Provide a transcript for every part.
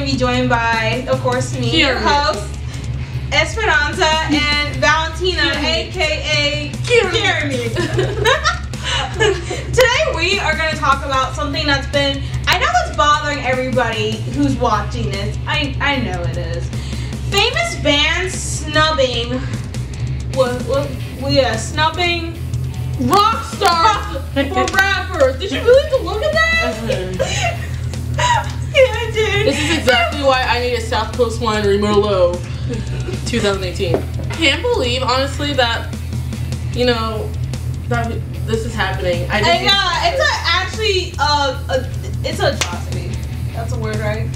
to be joined by, of course, me, your host, Esperanza, and Valentina, aka Jeremy. Today we are going to talk about something that's been, I know it's bothering everybody who's watching this. I know it is. Famous band snubbing. Snubbing rock stars for rappers. Did you really look at that? Yeah, I did. This is exactly why I need a South Coast Winery Merlot 2018. Can't believe, honestly, that, you know, that this is happening. It's an atrocity. That's a word, right?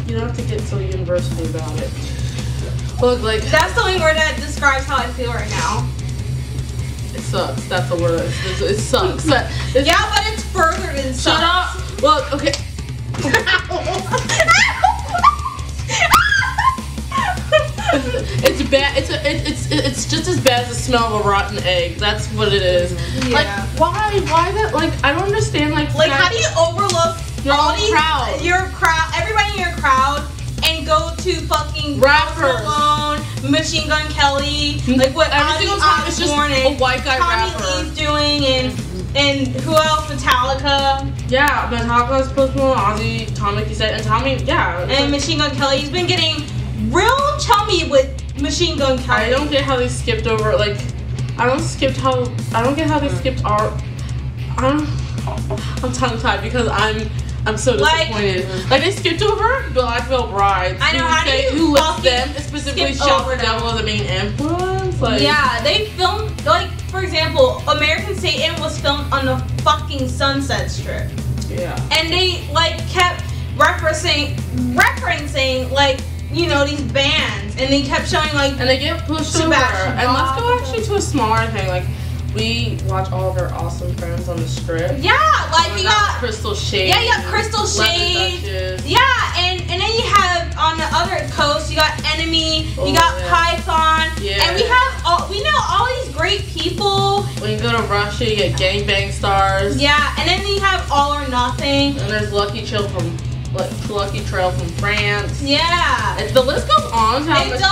You don't have to get so universal about it. Look, like, that's the only word that describes how I feel right now. It sucks. That's the word. It sucks. But it's further than sucks. Shut up. Look, okay. It's bad. It's just as bad as the smell of a rotten egg. That's what it is. Yeah. Like, why that? Like, I don't understand. Like how do you overlook your crowd, everybody in your crowd, and go to fucking rappers, alone, Machine Gun Kelly, like what every single time it's just a white guy Tommy rapper. Lee's doing, and who else? Metallica. Yeah, Metallica's Post Malone, Ozzy, Tom, like you said, and Tommy. Yeah, and Machine Gun Kelly. He's been getting real chummy with Machine Gun Kelly. I don't get how they skipped over. Like, I don't get how they skipped our. I'm tongue tied because I'm so disappointed. Like they skipped over Black Veil Brides. I know who left them specifically shot the devil as the main influence. Like, yeah, they filmed, like, for example, American Satan was filmed on the fucking Sunset Strip. Yeah. And they like kept referencing like, you know, these bands, and they kept showing like, and they get pushed over. And let's go actually to a smaller thing, like. We watch all of our awesome friends on the strip. Yeah, like you got Crystal Shade. Yeah, you got Crystal Shade. Yeah, and then you have on the other coast you got Enemy, you got Python, and we know all these great people. When you go to Russia, you get Gangbang Stars. Yeah, and then you have All or Nothing. And there's Lucky Trail from France. Yeah, the list goes on. It does.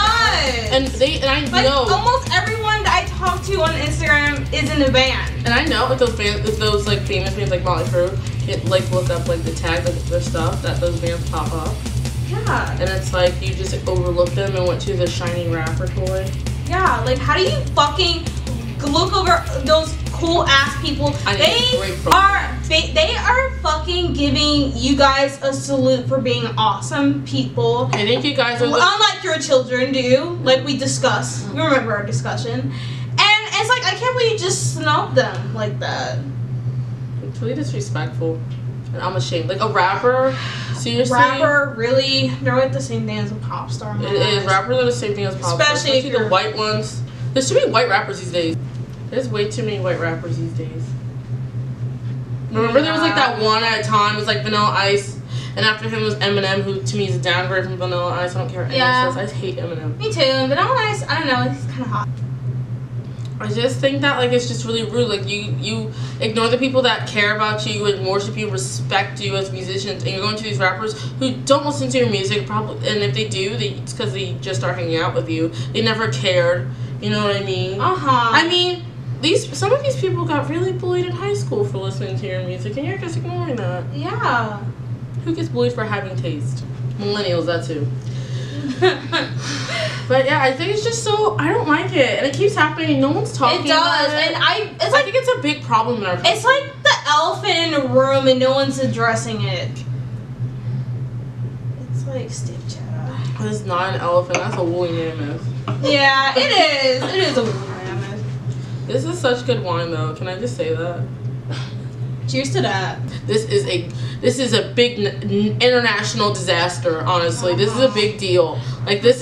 And I know almost everyone that I talk to on Instagram is in the band. And I know if those like famous bands like Motley Crue can like look up like the tags of their stuff that those bands pop up. Yeah. And it's like you just overlook them and went to the shiny rapper toy. Yeah, like how do you fucking look over those cool ass people? They are fucking giving you guys a salute for being awesome people. I think you guys are unlike your children do, like we discussed. You remember our discussion. And it's like I can't believe you just snubbed them like that. It's really disrespectful. And I'm ashamed. Like a rapper, seriously. Rapper, really? They're like the same thing as a pop star. It is. Rappers are the same thing as pop stars. Especially if you're the white ones. There's too many white rappers these days. There's way too many white rappers these days. Remember there was like that one at a time, it was like Vanilla Ice, and after him was Eminem, who to me is a downgrade from Vanilla Ice. I don't care what anyone says. I hate Eminem. Me too. Vanilla Ice, I don't know, he's kind of hot. I just think that like it's just really rude. Like you ignore the people that care about you and worship you, respect you as musicians, and you're going to these rappers who don't listen to your music probably, and if they do, it's because they just start hanging out with you. They never cared. You know what I mean? I mean. Some of these people got really bullied in high school for listening to your music, and you're just ignoring that. Yeah. Who gets bullied for having taste? Millennials, that too. But yeah, I think it's just so, I don't like it, and it keeps happening, and no one's talking about it. And I think it's a big problem in our country. It's like the elephant in the room, and no one's addressing it. It's like Stitcher. It's not an elephant, that's a woolly mammoth. Yeah, it is. It is a woolly mammoth. This is such good wine, though. Can I just say that? Cheers to that. This is a big international disaster. Honestly, this is a big deal. Like this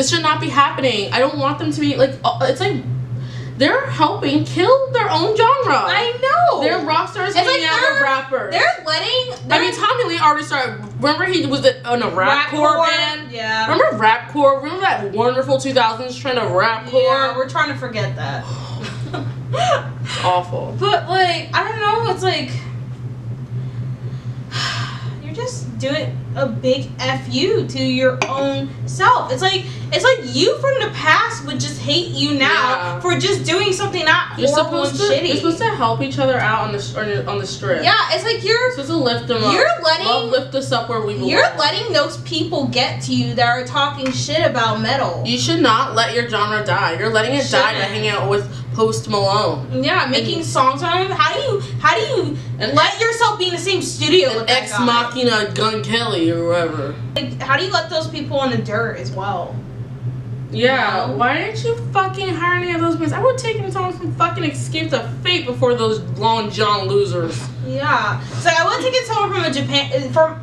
should not be happening. I don't want them to be like. It's like they're helping kill their own genre. I know. They're rock stars hanging out with rappers. They're letting. I mean, Tommy Lee already started. Remember he was in a rapcore band. Yeah. Remember rapcore? Remember that wonderful 2000s trend of rapcore? Yeah, we're trying to forget that. It's awful. But like, I don't know. It's like you're just doing a big FU to your own self. It's like you from the past would just hate you now for just doing something not horrible and shitty. You're supposed to help each other out on the strip. Yeah, it's like you're supposed to lift them up. Lift us up where we belong. You're letting those people get to you that are talking shit about metal. You should not let your genre die. You're letting it die by hanging out with Post Malone. Yeah, making songs on him. How do you let yourself be in the same studio with that Ex Machina Gun Kelly or whatever? Like, how do you let those people in the dirt as well? Yeah, you know? Why didn't you fucking hire any of those bands? I would have taken songs from fucking Escape to Fate before those Long John losers. Yeah, so I would have taken someone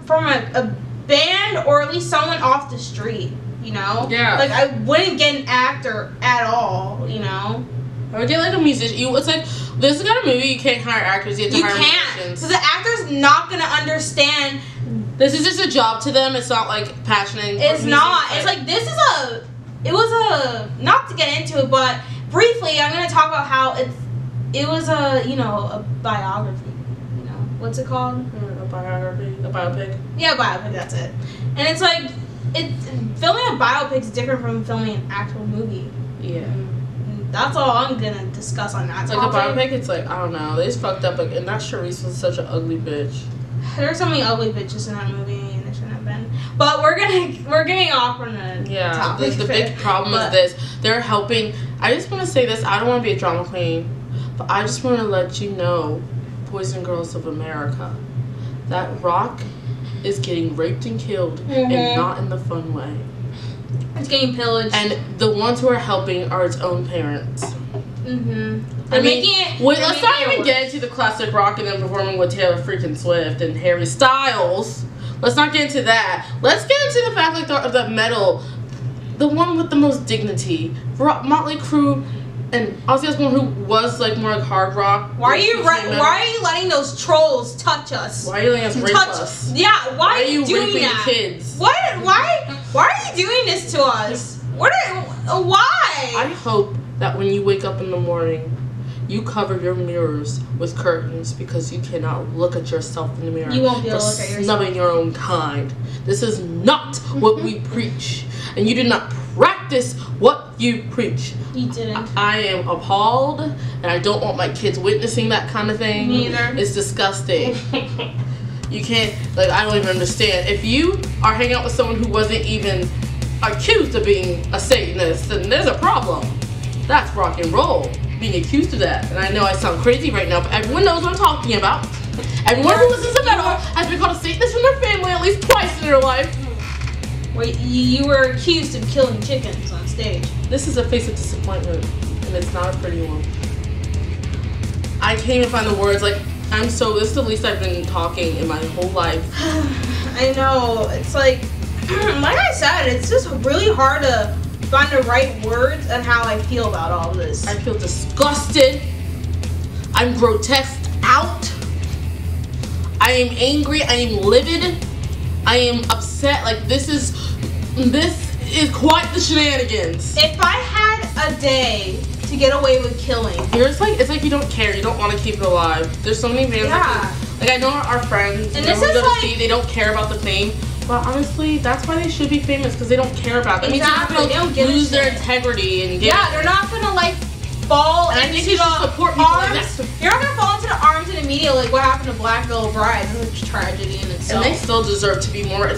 from a band, or at least someone off the street. You know? Yeah. Like, I wouldn't get an actor at all. You know? I would get like a musician. It's like, this is kind of movie you can't hire actors. You have to hire musicians. So the actor's not gonna understand. This is just a job to them. It's not like passionate. It's not. It's like it was a not to get into it, but briefly I'm gonna talk about how it was a biography. You know what's it called? A biography, a biopic. Yeah, biopic. That's it. And it's like filming a biopic is different from filming an actual movie. Yeah. That's all I'm gonna discuss on that. It's like a biopic. It's like, I don't know. They just fucked up. Like, and that Charisse was such an ugly bitch. There are so many ugly bitches in that movie, and they shouldn't have been. But we're getting off on the topic. The big problem is this. They're helping. I just want to say this. I don't want to be a drama queen, but I just want to let you know, boys and girls of America, that rock is getting raped and killed, and not in the fun way. It's getting pillaged. And the ones who are helping are its own parents. Let's not even get into the classic rock and then performing with Taylor freaking Swift and Harry Styles. Let's not get into that. Let's get into the fact, like, the metal, the one with the most dignity. Motley Crue and Ozzy Osbourne, who was like more like hard rock. Why are you letting those trolls touch us? Why are you letting us rape us? Yeah, why are you doing raping that? The kids? Why are you doing this to us? Why? I hope that when you wake up in the morning, you cover your mirrors with curtains because you cannot look at yourself in the mirror. You won't be able to look at yourself. Snubbing your own kind. This is not what we preach. And you did not practice what you preach. You didn't. I am appalled, and I don't want my kids witnessing that kind of thing. Me either. It's disgusting. You can't, like, I don't even understand. If you are hanging out with someone who wasn't even accused of being a Satanist, then there's a problem. That's rock and roll. Being accused of that. And I know I sound crazy right now, but everyone knows what I'm talking about. Everyone who listens to metal has been called a Satanist from their family at least twice in their life. Wait, you were accused of killing chickens on stage. This is a face of disappointment, and it's not a pretty one. I can't even find the words. Like, this is the least I've been talking in my whole life. I know. It's like I said, it's just really hard to find the right words and how I feel about all of this. I feel disgusted. I'm grotesqued out. I am angry. I am livid. I am upset. Like, this is quite the shenanigans. If I had a day to get away with killing, it's like you don't care. You don't want to keep it alive. There's so many bands like I know our friends and this is like, they don't care about the fame. But honestly, that's why they should be famous, because they don't care about it. Exactly. They don't lose their integrity and they're not gonna like fall into the support arms. You're not gonna fall into the arms of the media like what happened to Black Veil Bride. It's a tragedy in itself. And they still deserve to be more. Of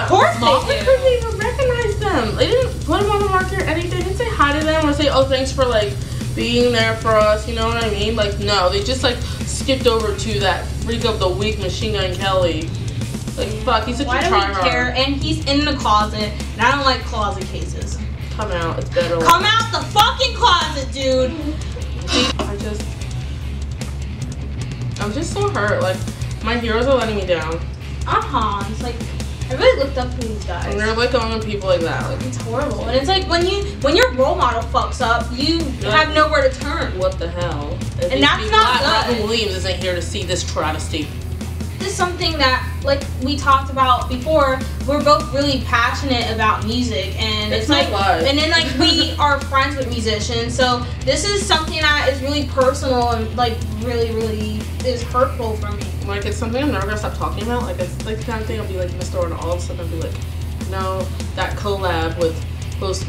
course they do. They couldn't even recognize them. They didn't put them on the market or anything. They didn't say hi to them or say, oh, thanks for like being there for us. You know what I mean? Like, no, they just like skipped over to that freak of the week, Machine Gun Kelly. Like, fuck, he's such a tryhard. Why do we care? And he's in the closet, and I don't like closet cases. Come out, it's better. Come out the fucking closet, dude! I'm just so hurt. Like, my heroes are letting me down. It's like, I really looked up to these guys. And they're like going on people like that. Like, it's horrible. And it's like, when your role model fucks up, you have nowhere to turn. What the hell? And that's not good. Robin Williams isn't here to see this travesty. is something that, like we talked about before, we're both really passionate about music, and it's like, and then like we are friends with musicians, so this is something that is really personal and like really is hurtful for me. Like, it's something I'm never gonna stop talking about. Like, it's like the kind of thing I'll be like in the store and all of a sudden I'll be like, no, that collab with Post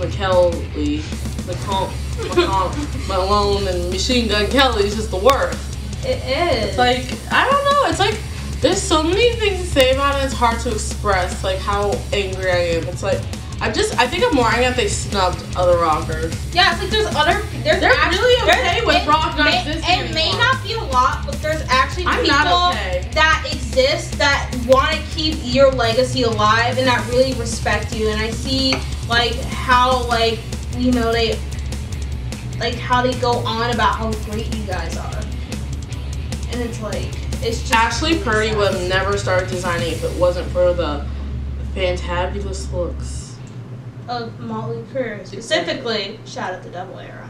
Malone and Machine Gun Kelly is just the worst. It is. It's like, I don't know, it's like, there's so many things to say about it, it's hard to express, like, how angry I am. It's like, I think I'm more angry that they snubbed other rockers. Yeah, it's like they're really okay with rock not existing anymore. It may not be a lot, but there's actually people that exist that want to keep your legacy alive and that really respect you. And I see, like, how, like, you know, they, like, how they go on about how great you guys are. And it's like, it's just... Ashley Purdy would have never started designing if it wasn't for the fantabulous looks of Motley Crue. Specifically, shout out to Double Arrow.